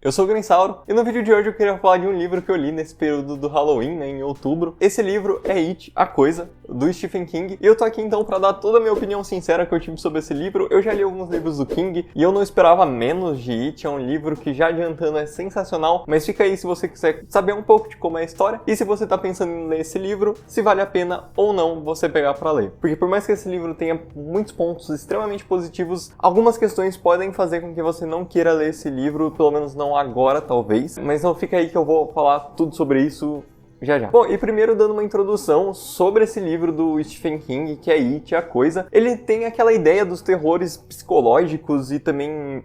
Eu sou o Grinsauro e no vídeo de hoje eu queria falar de um livro que eu li nesse período do Halloween, né, em outubro. Esse livro é It, A Coisa, do Stephen King, e eu tô aqui então pra dar toda a minha opinião sincera que eu tive sobre esse livro. Eu já li alguns livros do King e eu não esperava menos de It, é um livro que já adiantando é sensacional, mas fica aí se você quiser saber um pouco de como é a história e se você tá pensando em ler esse livro, se vale a pena ou não você pegar pra ler. Porque por mais que esse livro tenha muitos pontos extremamente positivos, algumas questões podem fazer com que você não queira ler esse livro, pelo menos não agora, talvez. Mas não fica aí que eu vou falar tudo sobre isso já já. Bom, e primeiro dando uma introdução sobre esse livro do Stephen King, que é It, A Coisa. Ele tem aquela ideia dos terrores psicológicos e também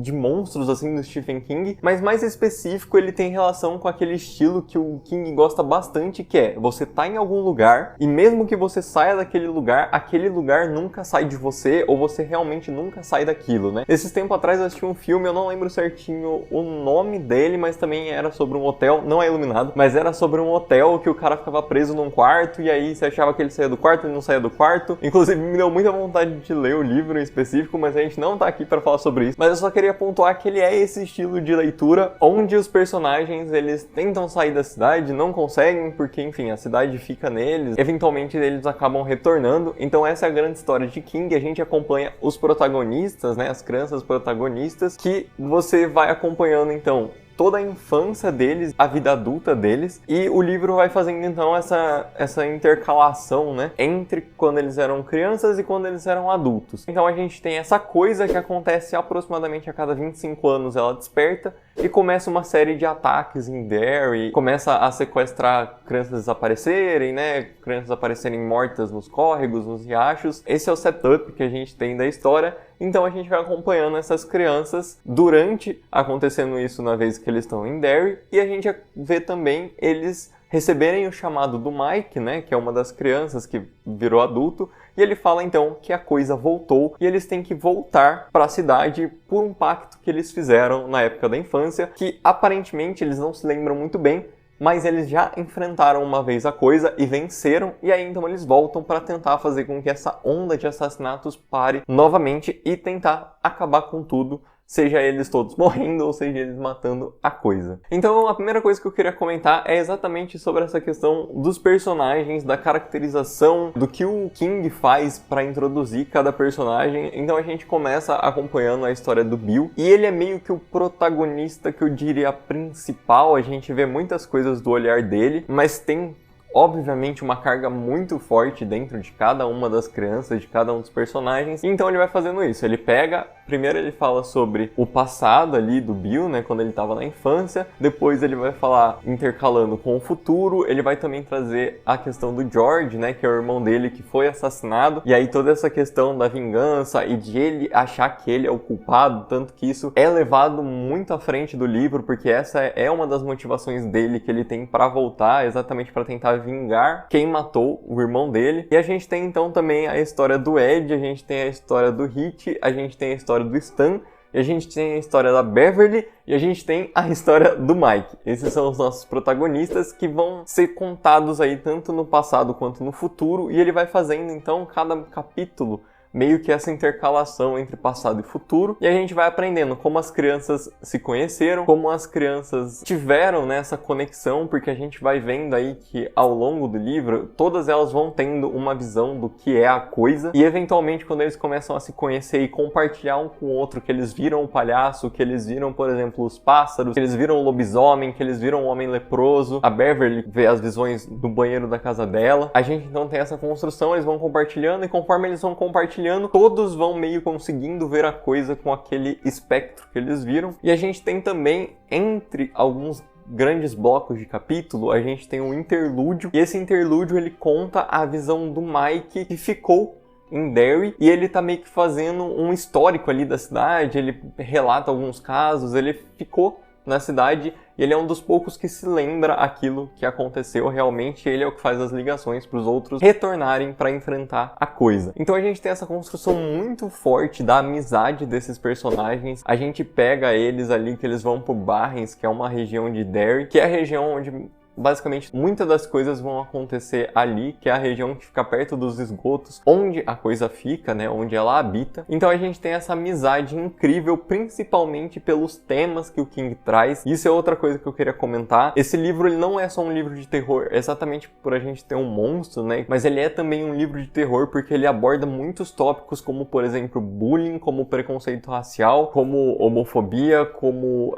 de monstros, assim, do Stephen King, mas mais específico ele tem relação com aquele estilo que o King gosta bastante, que é, você tá em algum lugar e mesmo que você saia daquele lugar, aquele lugar nunca sai de você, ou você realmente nunca sai daquilo, né? Esses tempos atrás eu assisti um filme, eu não lembro certinho o nome dele, mas também era sobre um hotel, não é iluminado, mas era sobre um hotel que o cara ficava preso num quarto e aí você achava que ele saía do quarto, ele não saía do quarto. Inclusive me deu muita vontade de ler o livro em específico, mas a gente não tá aqui pra falar sobre isso. Mas eu só queria pontuar que ele é esse estilo de leitura onde os personagens, eles tentam sair da cidade, não conseguem, porque enfim, a cidade fica neles, eventualmente eles acabam retornando. Então essa é a grande história de King, a gente acompanha os protagonistas, né, as crianças protagonistas, que você vai acompanhando então toda a infância deles, a vida adulta deles, e o livro vai fazendo então essa intercalação, né, entre quando eles eram crianças e quando eles eram adultos. Então a gente tem essa coisa que acontece aproximadamente a cada 25 anos, ela desperta e começa uma série de ataques em Derry, começa a sequestrar crianças desaparecerem, né, crianças aparecerem mortas nos córregos, nos riachos. Esse é o setup que a gente tem da história. Então a gente vai acompanhando essas crianças durante acontecendo isso na vez que eles estão em Derry, e a gente vê também eles receberem o chamado do Mike, né, que é uma das crianças que virou adulto, e ele fala então que a coisa voltou e eles têm que voltar para a cidade por um pacto que eles fizeram na época da infância, que aparentemente eles não se lembram muito bem, mas eles já enfrentaram uma vez a coisa e venceram, e aí então eles voltam para tentar fazer com que essa onda de assassinatos pare novamente e tentar acabar com tudo, seja eles todos morrendo ou seja eles matando a coisa. Então a primeira coisa que eu queria comentar é exatamente sobre essa questão dos personagens, da caracterização, do que o King faz para introduzir cada personagem. Então a gente começa acompanhando a história do Bill, e ele é meio que o protagonista, que eu diria principal. A gente vê muitas coisas do olhar dele, mas tem obviamente uma carga muito forte dentro de cada uma das crianças, de cada um dos personagens. Então ele vai fazendo isso, ele pega, primeiro ele fala sobre o passado ali do Bill, né, quando ele estava na infância, depois ele vai falar intercalando com o futuro, ele vai também trazer a questão do George, né, que é o irmão dele que foi assassinado, e aí toda essa questão da vingança e de ele achar que ele é o culpado, tanto que isso é levado muito à frente do livro, porque essa é uma das motivações dele que ele tem para voltar, exatamente para tentar vingar quem matou o irmão dele. E a gente tem então também a história do Ed, a gente tem a história do Hit, a gente tem a história do Stan, e a gente tem a história da Beverly, e a gente tem a história do Mike. Esses são os nossos protagonistas que vão ser contados aí tanto no passado quanto no futuro, e ele vai fazendo então cada capítulo meio que essa intercalação entre passado e futuro, e a gente vai aprendendo como as crianças se conheceram, como as crianças tiveram nessa conexão, porque a gente vai vendo aí que ao longo do livro, todas elas vão tendo uma visão do que é a coisa, e eventualmente quando eles começam a se conhecer e compartilhar um com o outro, que eles viram o palhaço, que eles viram, por exemplo, os pássaros, que eles viram o lobisomem, que eles viram o homem leproso, a Beverly vê as visões do banheiro da casa dela, a gente então tem essa construção, eles vão compartilhando, e conforme eles vão compartilhando, todos vão meio conseguindo ver a coisa com aquele espectro que eles viram. E a gente tem também, entre alguns grandes blocos de capítulo, a gente tem um interlúdio, e esse interlúdio ele conta a visão do Mike, que ficou em Derry, e ele tá meio que fazendo um histórico ali da cidade, ele relata alguns casos, ele ficou na cidade e ele é um dos poucos que se lembra aquilo que aconteceu realmente, ele é o que faz as ligações para os outros retornarem para enfrentar a coisa. Então a gente tem essa construção muito forte da amizade desses personagens, a gente pega eles ali que eles vão pro Barrens, que é uma região de Derry, que é a região onde basicamente, muitas das coisas vão acontecer ali, que é a região que fica perto dos esgotos, onde a coisa fica, né, onde ela habita. Então a gente tem essa amizade incrível, principalmente pelos temas que o King traz. Isso é outra coisa que eu queria comentar. Esse livro, ele não é só um livro de terror, exatamente por a gente ter um monstro, né, mas ele é também um livro de terror porque ele aborda muitos tópicos, como, por exemplo, bullying, como preconceito racial, como homofobia, como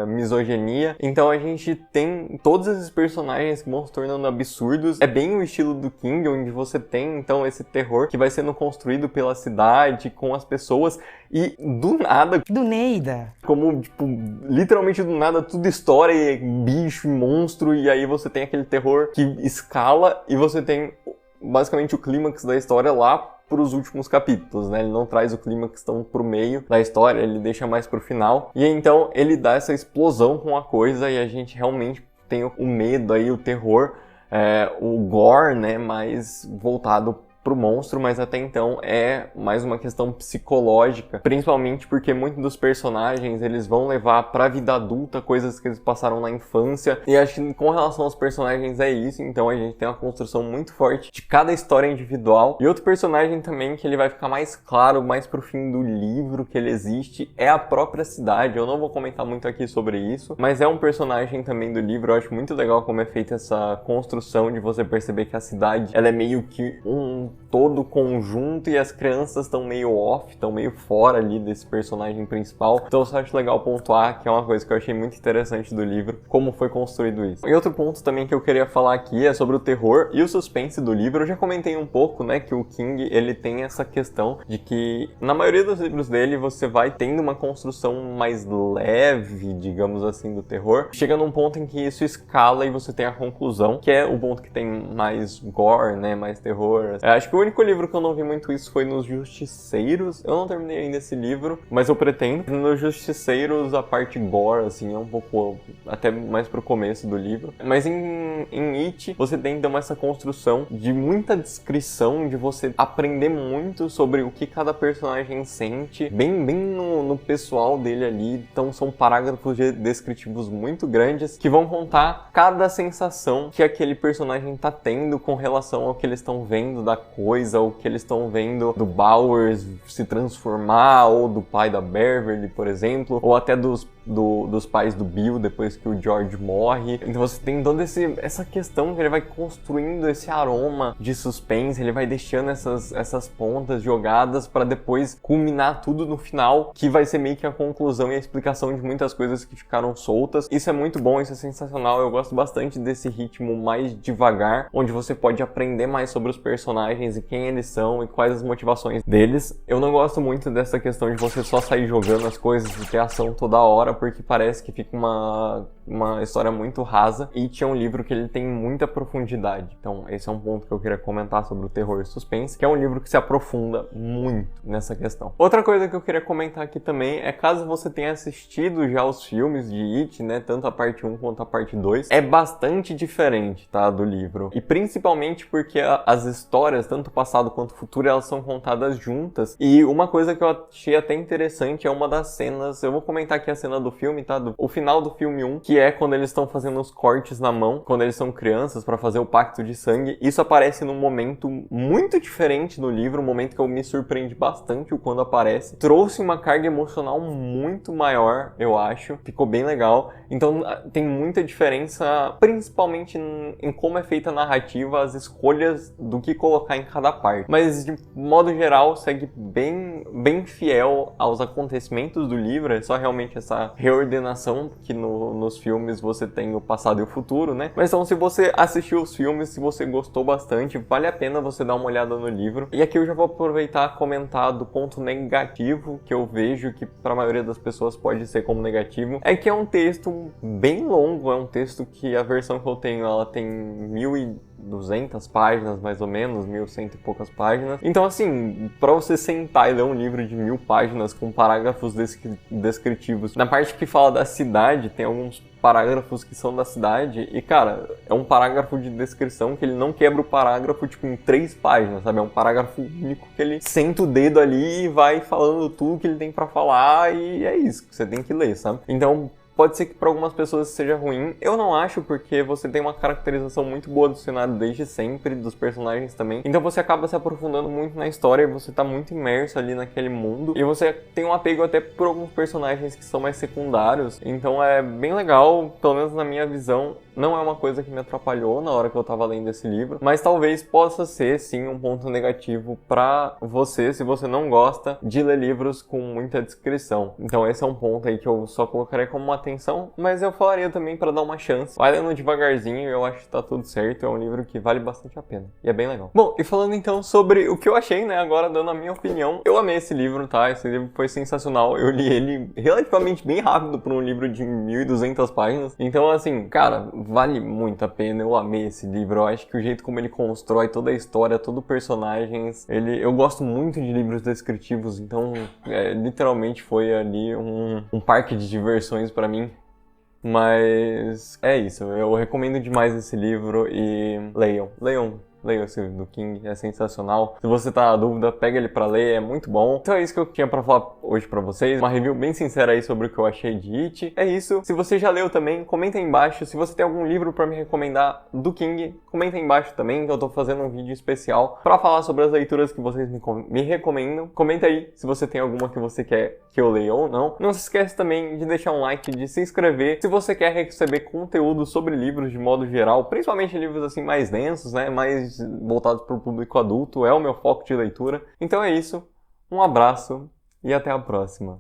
misoginia. Então a gente tem todos esses personagens que vão se tornando absurdos. É bem o estilo do King, onde você tem, então, esse terror que vai sendo construído pela cidade, com as pessoas, e do nada... Do Neida! Como, tipo, literalmente do nada, tudo estoura e bicho e monstro, e aí você tem aquele terror que escala, e você tem, basicamente, o clímax da história lá pros últimos capítulos, né? Ele não traz o clímax tão pro meio da história, ele deixa mais pro final. E então, ele dá essa explosão com a coisa, e a gente realmente tem o medo aí, o terror, o gore, né, mais voltado pro monstro, mas até então é mais uma questão psicológica, principalmente porque muitos dos personagens, eles vão levar pra vida adulta coisas que eles passaram na infância, e acho que com relação aos personagens é isso. Então a gente tem uma construção muito forte de cada história individual. E outro personagem também que ele vai ficar mais claro mais pro fim do livro que ele existe é a própria cidade. Eu não vou comentar muito aqui sobre isso, mas é um personagem também do livro. Eu acho muito legal como é feita essa construção de você perceber que a cidade, ela é meio que um todo conjunto e as crianças estão meio off, estão meio fora ali desse personagem principal. Então eu só acho legal pontuar que é uma coisa que eu achei muito interessante do livro, como foi construído isso. E outro ponto também que eu queria falar aqui é sobre o terror e o suspense do livro. Eu já comentei um pouco, né, que o King, ele tem essa questão de que na maioria dos livros dele você vai tendo uma construção mais leve, digamos assim, do terror. Chega num ponto em que isso escala e você tem a conclusão, que é o ponto que tem mais gore, né, mais terror. Acho que o único livro que eu não vi muito isso foi nos Justiceiros. Eu não terminei ainda esse livro, mas eu pretendo. Nos Justiceiros, a parte gore, assim, é um pouco até mais pro começo do livro. Mas em It, você tem então essa construção de muita descrição, de você aprender muito sobre o que cada personagem sente, bem no pessoal dele ali. Então são parágrafos descritivos muito grandes que vão contar cada sensação que aquele personagem tá tendo com relação ao que eles estão vendo da coisa, ou que eles estão vendo do Bowers se transformar, ou do pai da Beverly, por exemplo, ou até dos pais do Bill depois que o George morre. Então você tem toda essa questão que ele vai construindo esse aroma de suspense, ele vai deixando essas pontas jogadas para depois culminar tudo no final, que vai ser meio que a conclusão e a explicação de muitas coisas que ficaram soltas. Isso é muito bom, isso é sensacional. Eu gosto bastante desse ritmo mais devagar, onde você pode aprender mais sobre os personagens e quem eles são e quais as motivações deles. Eu não gosto muito dessa questão de você só sair jogando as coisas e ter ação toda hora, porque parece que fica uma história muito rasa. E tinha um livro que ele tem muita profundidade. Então esse é um ponto que eu queria comentar sobre o terror e suspense, que é um livro que se aprofunda muito nessa questão. Outra coisa que eu queria comentar aqui também é, caso você tenha assistido já os filmes de It, né, tanto a parte 1 quanto a parte 2, é bastante diferente, tá, do livro. E principalmente porque as histórias, tanto passado quanto futuro, elas são contadas juntas. E uma coisa que eu achei até interessante é uma das cenas, eu vou comentar aqui a cena do filme, tá? O final do filme 1, que é quando eles estão fazendo os cortes na mão, quando eles são crianças para fazer o pacto de sangue. Isso aparece num momento muito diferente no livro, um momento que eu me surpreendi bastante quando aparece. Trouxe uma carga emocional muito maior, eu acho. Ficou bem legal. Então tem muita diferença, principalmente em como é feita a narrativa, as escolhas do que colocar em cada parte. Mas de modo geral segue bem fiel aos acontecimentos do livro. É só realmente essa reordenação que nos filmes você tem o passado e o futuro, né? Mas então, se você assistiu os filmes, se você gostou bastante, vale a pena você dar uma olhada no livro. E aqui eu já vou aproveitar e comentar do ponto negativo que eu vejo, que para a maioria das pessoas pode ser como negativo, é que é um texto bem longo. É um texto que a versão que eu tenho, ela tem 1.200 páginas, mais ou menos, 1.100 e poucas páginas. Então, assim, pra você sentar e ler um livro de 1.000 páginas com parágrafos descritivos, na parte que fala da cidade, tem alguns parágrafos que são da cidade, e, cara, é um parágrafo de descrição que ele não quebra o parágrafo, tipo, em 3 páginas, sabe? É um parágrafo único que ele senta o dedo ali e vai falando tudo que ele tem pra falar, e é isso que você tem que ler, sabe? Então, pode ser que para algumas pessoas seja ruim. Eu não acho, porque você tem uma caracterização muito boa do cenário desde sempre, dos personagens também. Então você acaba se aprofundando muito na história, você tá muito imerso ali naquele mundo. E você tem um apego até por alguns personagens que são mais secundários. Então é bem legal, pelo menos na minha visão. Não é uma coisa que me atrapalhou na hora que eu tava lendo esse livro, mas talvez possa ser, sim, um ponto negativo pra você, se você não gosta de ler livros com muita descrição. Então esse é um ponto aí que eu só colocaria como uma atenção, mas eu falaria também pra dar uma chance. Vai lendo devagarzinho, eu acho que tá tudo certo, é um livro que vale bastante a pena, e é bem legal. Bom, e falando então sobre o que eu achei, né, agora dando a minha opinião, eu amei esse livro, tá? Esse livro foi sensacional, eu li ele relativamente bem rápido pra um livro de 1.200 páginas, então assim, cara, vale muito a pena, eu amei esse livro, eu acho que o jeito como ele constrói toda a história, todo personagens, eu gosto muito de livros descritivos, então literalmente foi ali um parque de diversões pra mim, mas é isso, eu recomendo demais esse livro e leiam esse do King, é sensacional. Se você tá na dúvida, pega ele pra ler, é muito bom. Então é isso que eu tinha pra falar hoje pra vocês. Uma review bem sincera aí sobre o que eu achei de It. É isso. Se você já leu também, comenta aí embaixo. Se você tem algum livro pra me recomendar do King, comenta aí embaixo também, que eu tô fazendo um vídeo especial pra falar sobre as leituras que vocês me recomendam. Comenta aí se você tem alguma que você quer que eu leia ou não. Não se esquece também de deixar um like, de se inscrever. Se você quer receber conteúdo sobre livros de modo geral, principalmente livros assim mais densos, né, mais voltados para o público adulto, é o meu foco de leitura. Então é isso, um abraço e até a próxima.